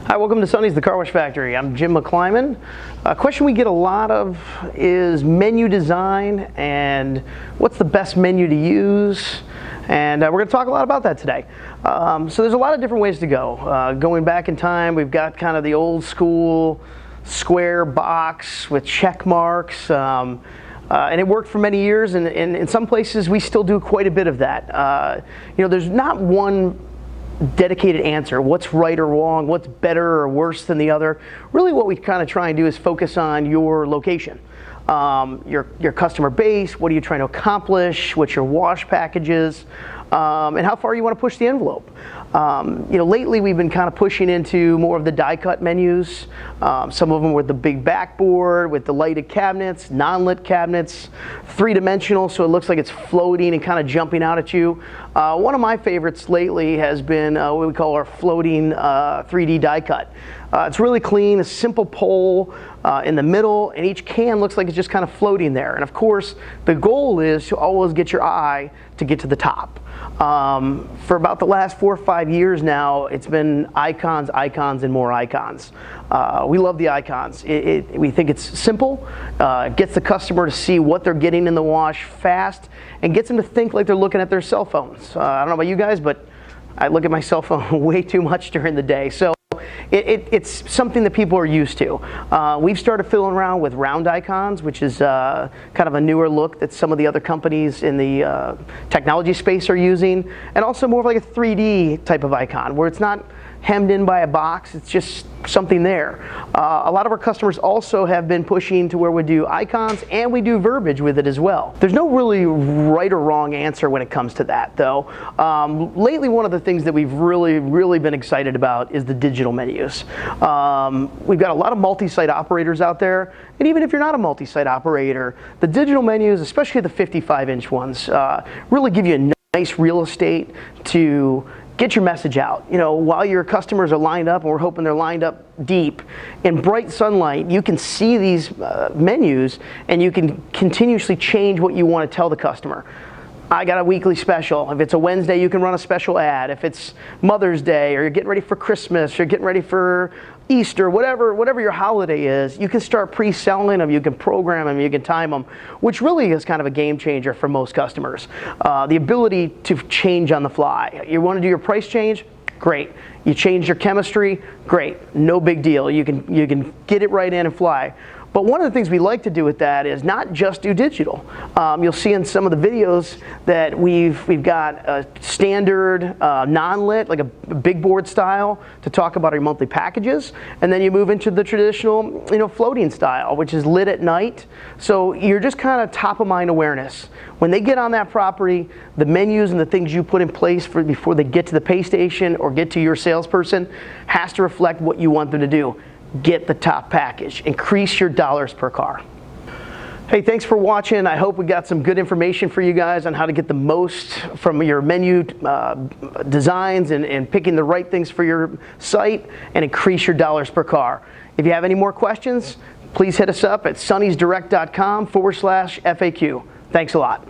Hi, welcome to Sonny's The Car Wash Factory. I'm Jim McClyman. A question we get a lot of is menu design and what's the best menu to use. And we're going to talk a lot about that today. So there's a lot of different ways to go. Going back in time, we've got kind of the old school square box with check marks. And it worked for many years, and in some places we still do quite a bit of that. There's not one dedicated answer, what's right or wrong, what's better or worse than the other. Really what we kind of try and do is focus on your location, your customer base, what are you trying to accomplish, what's your wash packages, and how far you want to push the envelope. Lately we've been kind of pushing into more of the die cut menus, some of them with the big backboard, with the lighted cabinets, non-lit cabinets, three-dimensional, so it looks like it's floating and kind of jumping out at you. One of my favorites lately has been what we call our floating 3D die cut. It's really clean, a simple pole in the middle, and each can looks like it's just kind of floating there. And of course, the goal is to always get your eye to get to the top. For about the last 4 or 5 years now, it's been icons, icons, and more icons. We love the icons. We think it's simple, gets the customer to see what they're getting in the wash fast, and gets them to think like they're looking at their cell phones. I don't know about you guys, but I look at my cell phone way too much during the day. So it's something that people are used to. We've started fiddling around with round icons, which is kind of a newer look that some of the other companies in the technology space are using, and also more of like a 3D type of icon where it's not hemmed in by a box, it's just something there. A lot of our customers also have been pushing to where we do icons and we do verbiage with it as well. There's no really right or wrong answer when it comes to that though. Lately one of the things that we've really been excited about is the digital menus. We've got a lot of multi-site operators out there, and even if you're not a multi-site operator, the digital menus, especially the 55-inch ones, really give you a nice real estate to get your message out. While your customers are lined up, and we're hoping they're lined up deep, in bright sunlight, you can see these menus and you can continuously change what you want to tell the customer. I got a weekly special. If it's a Wednesday, you can run a special ad. If it's Mother's Day, or you're getting ready for Christmas, you're getting ready for Easter, whatever your holiday is, you can start pre-selling them, you can program them, you can time them, which really is kind of a game changer for most customers. The ability to change on the fly. You want to do your price change? Great. You change your chemistry? Great. No big deal. You can get it right in and fly. But one of the things we like to do with that is not just do digital. You'll see in some of the videos that we've got a standard non-lit, like a big board style, to talk about our monthly packages, and then you move into the traditional, floating style, which is lit at night. So you're just kind of top of mind awareness. When they get on that property, the menus and the things you put in place before they get to the pay station or get to your salesperson has to reflect what you want them to do. Get the top package. Increase your dollars per car. Hey, thanks for watching. I hope we got some good information for you guys on how to get the most from your menu designs and picking the right things for your site and increase your dollars per car. If you have any more questions, please hit us up at sonnysdirect.com/FAQ. Thanks a lot.